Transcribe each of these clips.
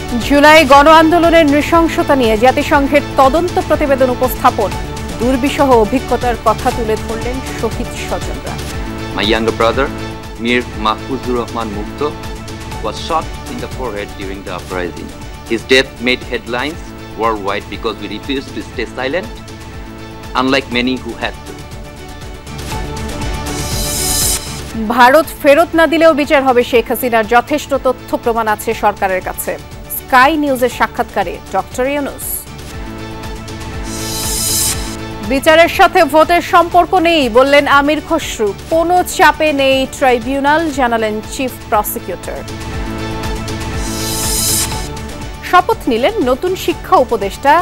জুলাই গণ আন্দোলনের নৃশংসতা নিয়ে জাতিসংঘের তদন্ত প্রতিবেদন উপস্থাপন, দুর্বিষহ অভিজ্ঞতার কথা তুলে ধরলেন শহীদ স্বজনরা। My younger brother, Mir Mahfuzur Rahman Mugdho, was shot in the forehead during the uprising. His death made headlines worldwide because we refused to stay silent, unlike many who had to. Bharat ফেরত না দিলেও বিচার হবে শেখ হাসিনার যথেষ্ট তথ্য প্রমাণ আছে সরকারের কাছে। স্কাই নিউজের সাক্ষাৎকারে ডক্টর ইউনুস। বিচারের সাথে ভোটের সম্পর্ক নেই বললেন আমির খসরু। কোনো চাপে নেই ট্রাইব্যুনাল, জানালেন চিফ প্রসিকিউটর। শপথ নিলেন নতুন শিক্ষা উপদেষ্টা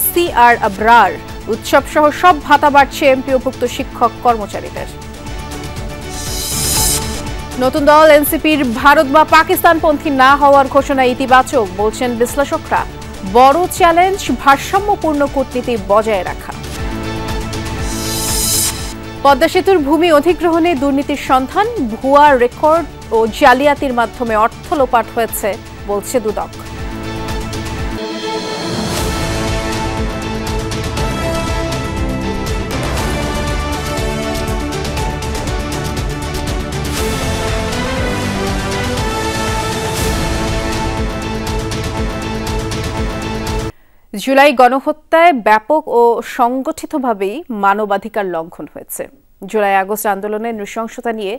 CR আবরার। উৎসব সহ সব ভাতা বাড়ছে এমপিওভুক্ত শিক্ষক কর্মচারীদের। নতুন দল এনসিপির ভারত বা পাকিস্তানপন্থী না হওয়ার ঘোষণা ইতিবাচক বলছেন বিশ্লেষকরা। বড় চ্যালেঞ্জ ভারসাম্যপূর্ণ কূটনীতি বজায় রাখা। পদ্মা সেতুর ভূমি অধিগ্রহণে দুর্নীতির সন্ধান, ভুয়া রেকর্ড ও জালিয়াতির মাধ্যমে অর্থ লোপাট হয়েছে বলছে দুদক। জুলাই গণহত্যায় ব্যাপক ও সংগঠিতভাবেই মানবাধিকার লঙ্ঘন হয়েছে। জুলাই আগস্ট আন্দোলনের নৃশংসতা নিয়ে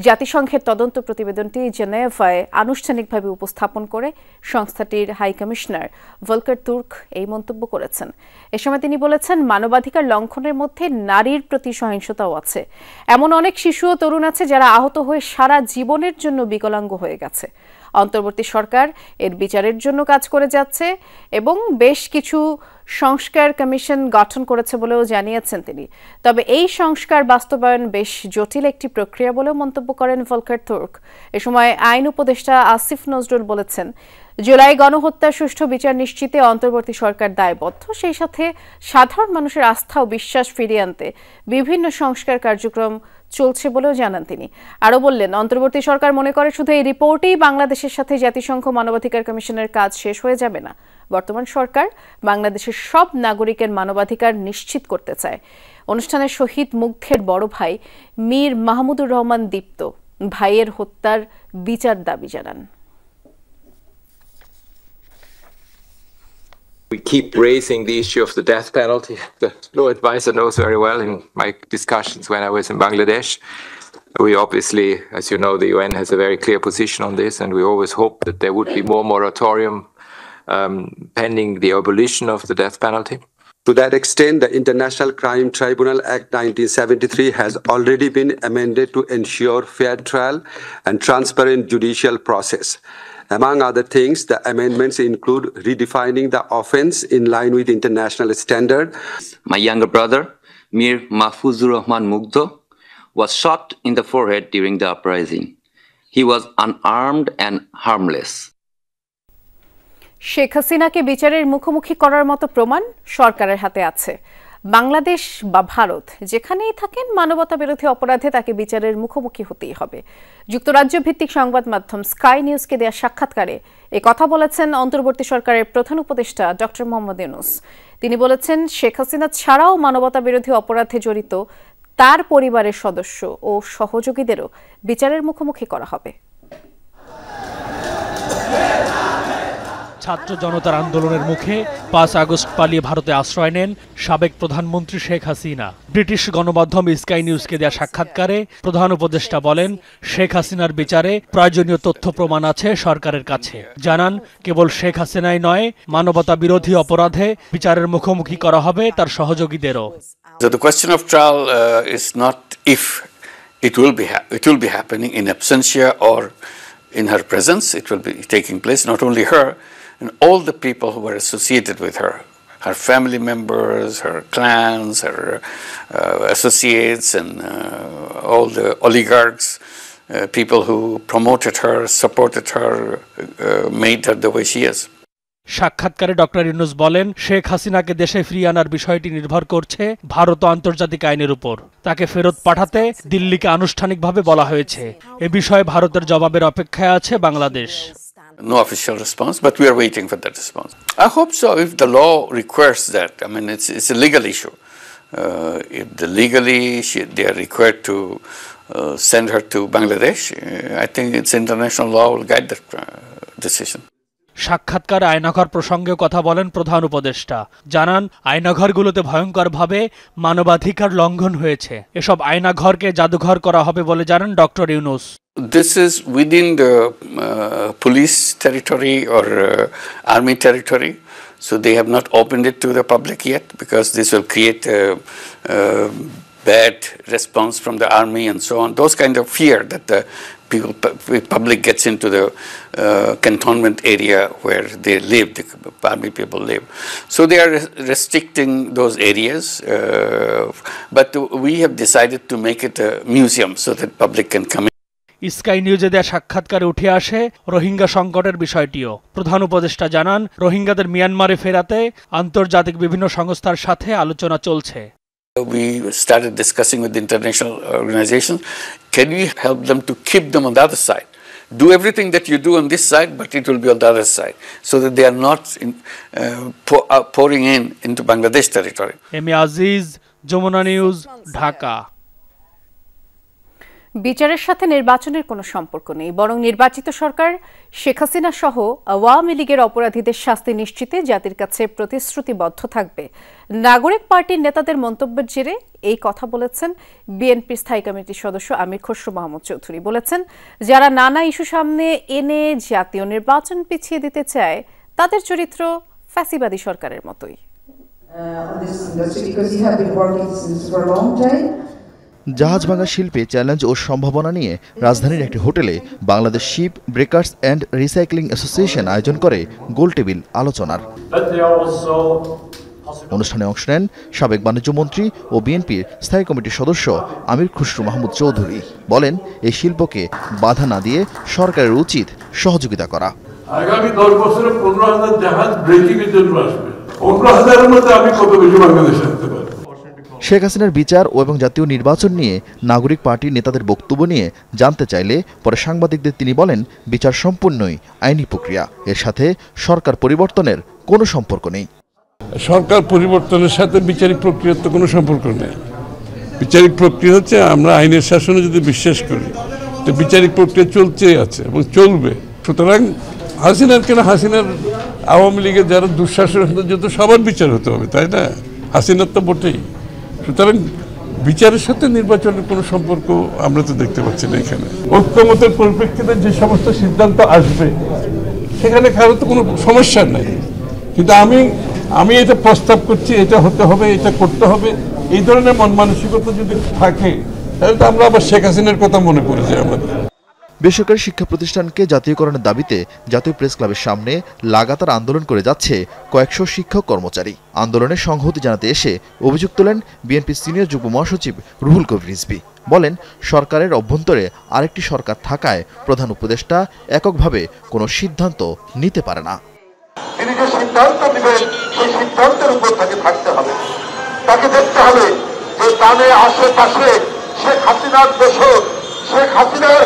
জাতিসংঘের তদন্ত প্রতিবেদনটি জেনেভায় আনুষ্ঠানিকভাবে উপস্থাপন করে সংস্থাটির হাই কমিশনার ভলকার তুর্ক এই মন্তব্য করেছেন। এ সময় তিনি বলেছেন, মানবাধিকার লঙ্ঘনের মধ্যে নারীর প্রতি সহিংসতাও আছে। এমন অনেক শিশু ও তরুণ আছে যারা আহত হয়ে সারা জীবনের জন্য বিকলাঙ্গ হয়ে গেছে। অন্তর্বর্তী সরকার এর বিচারের জন্য কাজ করে যাচ্ছে এবং বেশ কিছু সংস্কার কমিশন গঠন করেছে বলেও জানিয়েছেন তিনি। তবে এই সংস্কার বাস্তবায়ন বেশ জটিল একটি প্রক্রিয়া বলেও মন্তব্য করেন ভলকার তুর্ক। এ সময় আইন উপদেষ্টা আসিফ নজরুল বলেছেন, জুলাই গণহত্যার সুষ্ঠু বিচার নিশ্চিতে অন্তর্বর্তী সরকার দায়বদ্ধ। সেই সাথে সাধারণ মানুষের আস্থা ও বিশ্বাস ফিরিয়ে আনতে বিভিন্ন সংস্কার কার্যক্রম চলছে বলেও জানান তিনি। আরও বললেন, অন্তর্বর্তী সরকার মনে করে শুধু এই রিপোর্টেই বাংলাদেশের সাথে জাতিসংঘ মানবাধিকার কমিশনের কাজ শেষ হয়ে যাবে না। বর্তমান সরকার বাংলাদেশের সব নাগরিকের মানবাধিকার নিশ্চিত করতে চায়। অনুষ্ঠানে শহীদ মুগ্ধের বড় ভাই মীর মাহমুদুর রহমান দীপ্ত ভাইয়ের হত্যার বিচার দাবি জানান। We keep raising the issue of the death penalty. The law advisor knows very well in my discussions when I was in Bangladesh. We obviously, as you know, the UN has a very clear position on this, and we always hope that there would be more moratorium pending the abolition of the death penalty. To that extent, the International Crime Tribunal Act 1973 has already been amended to ensure fair trial and transparent judicial process. Among other things, the amendments include redefining the offence in line with international standard. My younger brother, Mir Mahfuzur Rahman Mugdho, was shot in the forehead during the uprising. He was unarmed and harmless. Sheikh হাসিনাকে বিচারের মুখোমুখি করার মতো প্রমাণ সরকারের হাতে আছে। বাংলাদেশ বা ভারত যেখানেই থাকেন, মানবতা বিরোধী অপরাধে তাকে বিচারের মুখোমুখি হতেই হবে। যুক্তরাজ্য ভিত্তিক সংবাদ মাধ্যম স্কাই নিউজকে দেওয়া সাক্ষাৎকারে এ কথা বলেছেন অন্তর্বর্তী সরকারের প্রধান উপদেষ্টা ডক্টর মোহাম্মদ ইউনুস। তিনি বলেছেন, শেখ হাসিনা ছাড়াও মানবতা বিরোধী অপরাধে জড়িত তার পরিবারের সদস্য ও সহযোগীদেরও বিচারের মুখোমুখি করা হবে। ছাত্র জনতার আন্দোলনের মুখে 5 আগস্ট পালিয়ে ভারতে আশ্রয় নেন সাবেক প্রধানমন্ত্রী শেখ হাসিনা। ব্রিটিশ গণমাধ্যম স্কাই নিউজকে দেয়া সাক্ষাৎকারে প্রধান উপদেষ্টা বলেন, শেখ হাসিনার বিচারে প্রয়োজনীয় তথ্য প্রমাণ আছে সরকারের কাছে। জানান, কেবল শেখ হাসিনাই নয়, মানবতা বিরোধী অপরাধে বিচারের মুখোমুখি করা হবে তার সহযোগীদেরও। So the question of trial is not if, it will be happening in absentia or in her presence. It will be taking place, not only her, and all the people who were associated with her, her family members, her clans, her associates, and all the oligarchs, people who promoted her, supported her, made her the way she is. সাক্ষাৎকারে doctor Yunus বলেন, শেখ হাসিনাকে দেশে ফিরিয়ে আনার বিষয়টি নির্ভর করছে ভারত ও আন্তর্জাতিক আইনের উপর। তাকে ফেরত পাঠাতে দিল্লিকে আনুষ্ঠানিকভাবে বলা হয়েছে। এ বিষয়ে ভারতের জবাবের অপেক্ষায় আছে Bangladesh. No official response, but we are waiting for that response. I hope so, if the law requires that. I mean, it's a legal issue. If they are required to send her to Bangladesh, I think it's international law will guide that decision. সাক্ষাৎকারে আয়নাঘর প্রসঙ্গে কথা বলেন প্রধান উপদেষ্টা। জানান, আয়নাঘরগুলোতে ভয়ঙ্করভাবে মানবাধিকার লঙ্ঘন হয়েছে। এসব আয়নাঘরকে জাদুঘর করা হবে বলে জানান doctor Yunus. This is within the police territory or army territory, so they have not opened it to the public yet because this will create a bad response from the army and so on. Those kind of fear that the public gets into the cantonment area where they live, the army people live. So they are restricting those areas, but we have decided to make it a museum so that public can come in. Sky নিউজে দেয়া সাক্ষাৎকারে উঠে আসে রোহিঙ্গা সংকটের বিষয়টিও। প্রধান উপদেষ্টা জানান, রোহিঙ্গাদের মিয়ানমারে ফেরাতে আন্তর্জাতিক বিভিন্ন সংস্থার সাথে আলোচনা চলছে। We started discussing with international organizations, can we help them to keep them on the other side? Do everything that you do on this side, but it will be on the other side, so that they are not pouring into Bangladesh territory. M A Aziz, Jamuna news, Dhaka. বিচারের সাথে নির্বাচনের কোনো সম্পর্ক নেই, বরং নির্বাচিত সরকার শেখ হাসিনা সহ আওয়ামী লীগের অপরাধীদের শাস্তি নিশ্চিতে জাতির কাছে প্রতিশ্রুতিবদ্ধ থাকবে। নাগরিক পার্টির নেতাদের মন্তব্যের জেরে এই কথা বলেছেন বিএনপির স্থায়ী কমিটির সদস্য আমির খসরু মাহমুদ চৌধুরী। বলেছেন, যারা নানা ইস্যু সামনে এনে জাতীয় নির্বাচন পিছিয়ে দিতে চায় তাদের চরিত্র ফ্যাসিবাদী সরকারের মতোই। জাহাজ ভাঙা শিল্পে চ্যালেঞ্জ ও সম্ভাবনা নিয়ে রাজধানীর একটি হোটেলে Bangladesh ship breakers and recycling association আয়োজন করে গোলটেবিল আলোচনার। অনুষ্ঠানে অংশ নেন সাবেক বাণিজ্যমন্ত্রী ও বিএনপির স্থায়ী কমিটির সদস্য আমির খসরু মাহমুদ চৌধুরী। বলেন, এই শিল্পকে বাধা না দিয়ে সরকারের উচিত সহযোগিতা করা। আগামী 10 বছরে 15,000 জাহাজ ব্রেকিং এর জন্য আসবে। 15,000-এর মধ্যে আমি কত বেশি বাংলাদেশে আনতে পারবো? শেখ হাসিনার বিচার এবং জাতীয় নির্বাচন নিয়ে নাগরিক পার্টির নেতাদের বক্তব্য নিয়ে জানতে চাইলে পরে সাংবাদিকদের তিনি বলেন, বিচার সম্পূর্ণই আইনি প্রক্রিয়া, এর সাথে সরকার পরিবর্তনের কোনো সম্পর্ক নেই। সরকার পরিবর্তনের সাথে বিচারিক প্রক্রিয়ার তো কোনো সম্পর্ক নেই। বিচারিক প্রক্রিয়া হচ্ছে, আমরা আইনের শাসনে যদি বিশ্বাস করি তো বিচারিক প্রক্রিয়া চলতেই আছে এবং চলবে। সুতরাং হাসিনার কেন, হাসিনার আওয়ামী লীগের যারা দুঃশাসন যত সবার বিচার হতে হবে, তাই না? হাসিনার তো বটেই। সুতরাং বিচারের সাথে নির্বাচনের কোনো সম্পর্ক আমরা তো দেখতে পাচ্ছি না এখানে। ঐক্যমতের পরিপ্রেক্ষিতে যে সমস্ত সিদ্ধান্ত আসবে সেখানে কারো তো কোনো সমস্যা নাই, কিন্তু আমি এটা প্রস্তাব করছি, এটা হতে হবে, এটা করতে হবে, এই ধরনের মন মানসিকতা যদি থাকে তাহলে তো আমরা আবার শেখ হাসিনার কথা মনে পড়ে যায় আমাদের। বেসরকারি শিক্ষা প্রতিষ্ঠানকে জাতীয়করণের দাবিতে জাতীয় প্রেস ক্লাবের সামনে লাগাতার আন্দোলন করে যাচ্ছে কয়েকশো শিক্ষক কর্মচারী। আন্দোলনে সংহতি জানাতে এসে অভিযোগ তোলেন বিএনপির সিনিয়র যুগ্ম মহাসচিব রুহুল কবির রিজভী। বলেন, সরকারের অভ্যন্তরে আরেকটি সরকার থাকায় প্রধান উপদেষ্টা এককভাবে কোনো সিদ্ধান্ত নিতে পারে না। তিনি যে সিদ্ধান্ত নেবেন সেই সিদ্ধান্তের উপর তাকে থাকতে হবে, তাকে দেখতে হবে যে তাহলে আশেপাশে শেখ হাসিনার দোষর, শেখ হাসিনার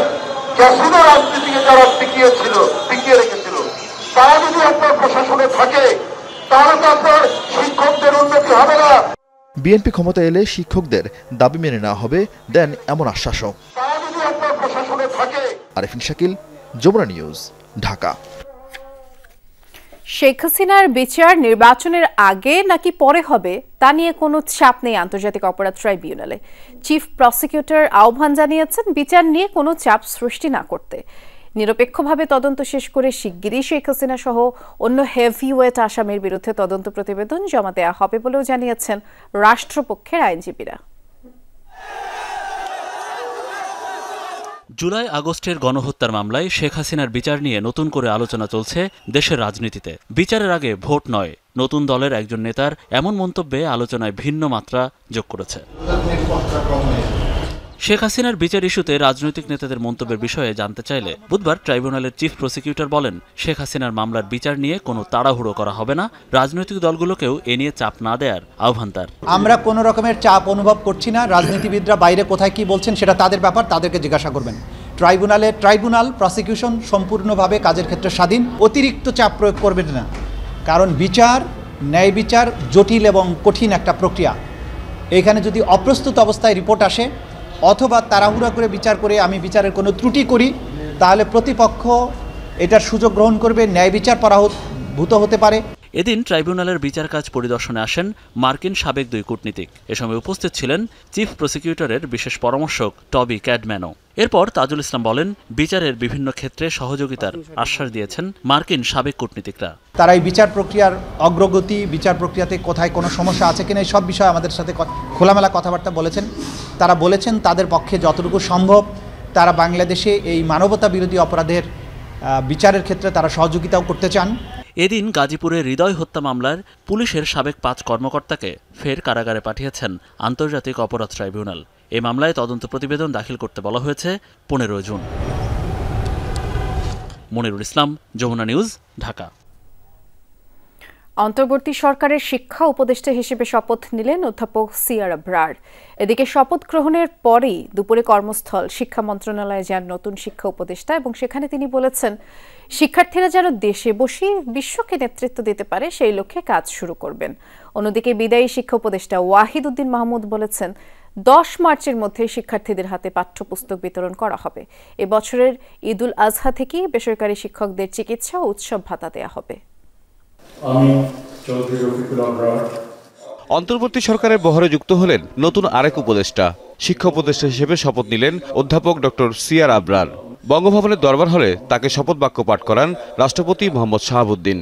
ক্যাসিনো রাজনীতিকে যারা টিকিয়ে রেখেছিল, তারা যদি আপনার প্রশাসনে থাকে তাহলে তো আপনার শিক্ষকদের উন্নতি হবে না। বিএনপি ক্ষমতা এলে শিক্ষকদের দাবি মেনে নেওয়া হবে দেন এমন আশ্বাসও। তারা যদি আপনার প্রশাসনে থাকে। আরিফিন শাকিল, যমুনা নিউজ, ঢাকা। শেখ হাসিনার বিচার নির্বাচনের আগে নাকি পরে হবে তা নিয়ে কোনো চাপ নেই আন্তর্জাতিক অপরাধ ট্রাইব্যুনালে। চিফ প্রসিকিউটর আহ্বান জানিয়েছেন বিচার নিয়ে কোনো চাপ সৃষ্টি না করতে, নিরপেক্ষভাবে তদন্ত শেষ করে শিগগিরই শেখ হাসিনা সহ অন্য হেভিওয়েট আসামির বিরুদ্ধে তদন্ত প্রতিবেদন জমা দেওয়া হবে বলেও জানিয়েছেন রাষ্ট্রপক্ষের আইনজীবীরা। জুলাই আগস্টের গণহত্যার মামলায় শেখ হাসিনার বিচার নিয়ে নতুন করে আলোচনা চলছে দেশের রাজনীতিতে। বিচারের আগে ভোট নয়, নতুন দলের একজন নেতার এমন মন্তব্যে আলোচনায় ভিন্ন মাত্রা যোগ করেছে। শেখ হাসিনার বিচার ইস্যুতে রাজনৈতিক নেতাদের মন্তব্যের বিষয়ে জানতে চাইলে বুধবার ট্রাইব্যুনালের চিফ প্রসিকিউটর বলেন, শেখ হাসিনার মামলার বিচার নিয়ে কোনো তাড়াহুড়ো করা হবে না, রাজনৈতিক দলগুলোকেও এ নিয়ে চাপ না দেওয়ার আহ্বান তার। আমরা কোনো রকমের চাপ অনুভব করছি না, রাজনীতিবিদরা বাইরে কোথায় কি বলছেন সেটা তাদের ব্যাপার, তাদেরকে জিজ্ঞাসা করবেন। ট্রাইব্যুনাল প্রসিকিউশন সম্পূর্ণভাবে কাজের ক্ষেত্রে স্বাধীন, অতিরিক্ত চাপ প্রয়োগ করবেন না, কারণ ন্যায় বিচার জটিল এবং কঠিন একটা প্রক্রিয়া। এখানে যদি অপ্রস্তুত অবস্থায় রিপোর্ট আসে অথবা তাড়াহুড়া করে বিচার করে আমি বিচারের কোনো ত্রুটি করি, তাহলে প্রতিপক্ষ এটার সুযোগ গ্রহণ করবে, ন্যায় বিচার পরাভূত হতে পারে। এদিন ট্রাইব্যুনালের বিচার কাজ পরিদর্শনে আসেন মার্কিন সাবেক 2 কূটনীতিক। এ সময় উপস্থিত ছিলেন চিফ প্রসিকিউটরের বিশেষ পরামর্শক টবি ক্যাডম্যানও। এরপর তাজুল ইসলাম বলেন, বিচারের বিভিন্ন ক্ষেত্রে সহযোগিতার আশ্বাস দিয়েছেন মার্কিন সাবেক কূটনীতিকরা। তারা এই বিচার প্রক্রিয়ার অগ্রগতি, বিচার প্রক্রিয়াতে কোথায় কোনো সমস্যা আছে কিনা এই সব বিষয়ে আমাদের সাথে খোলামেলা কথাবার্তা বলেছেন। তারা বলেছেন তাদের পক্ষে যতটুকু সম্ভব তারা বাংলাদেশে এই মানবতা বিরোধী অপরাধের বিচারের ক্ষেত্রে তারা সহযোগিতাও করতে চান। এদিন গাজীপুরে হৃদয় হত্যা মামলার পুলিশের সাবেক 5 কর্মকর্তাকে ফের কারাগারে পাঠিয়েছেন আন্তর্জাতিক অপরাধ ট্রাইব্যুনাল। এই মামলায় তদন্ত প্রতিবেদন দাখিল করতে বলা হয়েছে 15 জুন। মনিরুল ইসলাম, যমুনা নিউজ, ঢাকা। অন্তর্বর্তী সরকারের শিক্ষা উপদেষ্টা হিসেবে শপথ নিলেন অধ্যাপক সিআর আবরার। এদিকে শপথ গ্রহণের পরেই দুপুরে কর্মস্থল শিক্ষা মন্ত্রণালয়ে যান নতুন শিক্ষা উপদেষ্টা এবং সেখানে তিনি বলেছেন, শিক্ষার্থীরা যেন দেশে বসে বিশ্বকে নেতৃত্ব দিতে পারে সেই লক্ষ্যে কাজ শুরু করবেন। অন্যদিকে বিদায়ী শিক্ষা উপদেষ্টা ওয়াহিদ উদ্দিন মাহমুদ বলেছেন, 10 মার্চের মধ্যে শিক্ষার্থীদের হাতে পাঠ্যপুস্তক বিতরণ করা হবে। এবছরের ঈদুল আজহা থেকেই বেসরকারি শিক্ষকদের চিকিৎসা ও উৎসব ভাতা দেওয়া হবে। অন্তর্বর্তী সরকারের বহরে যুক্ত হলেন নতুন আরেক উপদেষ্টা। শিক্ষা উপদেষ্টা হিসেবে শপথ নিলেন অধ্যাপক ডক্টর সিআর আবরার। বঙ্গভবনের দরবার হলে তাকে শপথ বাক্য পাঠ করান রাষ্ট্রপতি মোহাম্মদ শাহাবুদ্দিন।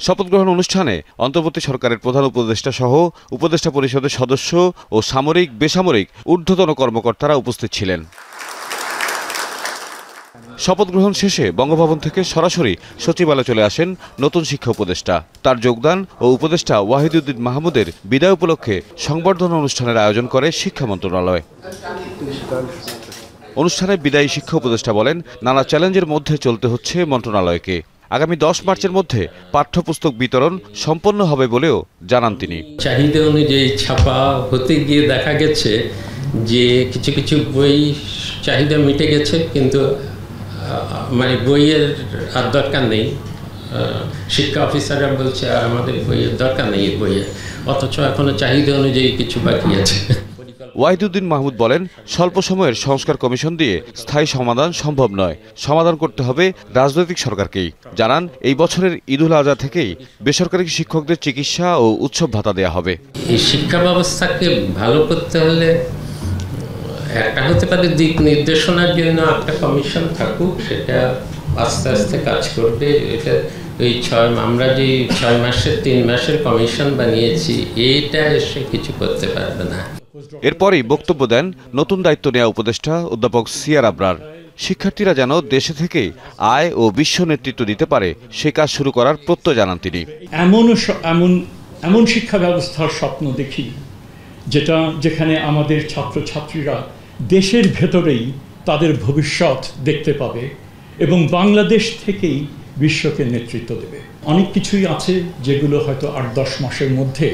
শপথ গ্রহণ অনুষ্ঠানে অন্তর্বর্তী সরকারের প্রধান উপদেষ্টা সহ উপদেষ্টা পরিষদের সদস্য ও সামরিক বেসামরিক ঊর্ধ্বতন কর্মকর্তারা উপস্থিত ছিলেন। শপথ গ্রহণ শেষে বঙ্গভবন থেকে সরাসরি সচিবালয়ে চলে আসেন নতুন শিক্ষা উপদেষ্টা। তার যোগদান ও উপদেষ্টা ওয়াহিদ উদ্দিন মাহমুদের বিদায় উপলক্ষে সংবর্ধনা অনুষ্ঠানের আয়োজন করে শিক্ষা মন্ত্রণালয়। অনুষ্ঠানে বিদায়ী শিক্ষা উপদেষ্টা বলেন, নানা চ্যালেঞ্জের মধ্যে চলতে হচ্ছে মন্ত্রণালয়কে। আগামী 10 মার্চের মধ্যে পাঠ্যপুস্তক বিতরণ সম্পন্ন হবে বলেও জানান তিনি। চাহিদা অনুযায়ী ছাপা হতে গিয়ে দেখা গেছে যে কিছু কিছু বই চাহিদা মিটে গেছে, কিন্তু মানে বইয়ের আর দরকার নেই। শিক্ষা অফিসাররা বলছে আর আমাদের বইয়ের দরকার নেই বইয়ের, অথচ এখনো চাহিদা অনুযায়ী কিছু বাকি আছে। ওয়াহিদুদ্দিন মাহমুদ বলেন, স্বল্প সময়ের সংস্কার কমিশন দিয়ে স্থায়ী সমাধান সম্ভব নয়, সমাধান করতে হবে রাজনৈতিক সরকারকেই। জানান, এই বছরের ঈদুল আজহা থেকেই বেসরকারি শিক্ষকদের চিকিৎসা ও উৎসব ভাতা দেওয়া হবে। এই শিক্ষা ব্যবস্থাকে ভালো করতে হলে একটা হতে পারে দিক নির্দেশনার জন্য একটা কমিশন থাকুক, সেটা আস্তে আস্তে কাজ করবে। এটা ওই আমরা যে 6 মাসের 3 মাসের কমিশন বানিয়েছি, এইটা এসে কিছু করতে পারবে না। এরপরই বক্তব্য দেন নতুন দায়িত্ব নেওয়া উপদেষ্টা অধ্যাপক সিআর আবরার। শিক্ষার্থীরা যেন দেশে থেকে আয় ও বিশ্ব নেতৃত্ব দিতে পারে সে কাজ শুরু করার প্রত্যয় জানান তিনি। এমন শিক্ষা ব্যবস্থার স্বপ্ন দেখি যেখানে আমাদের ছাত্রছাত্রীরা দেশের ভেতরেই তাদের ভবিষ্যৎ দেখতে পাবে এবং বাংলাদেশ থেকেই বিশ্বকে নেতৃত্ব দেবে। অনেক কিছুই আছে যেগুলো হয়তো 8-10 মাসের মধ্যে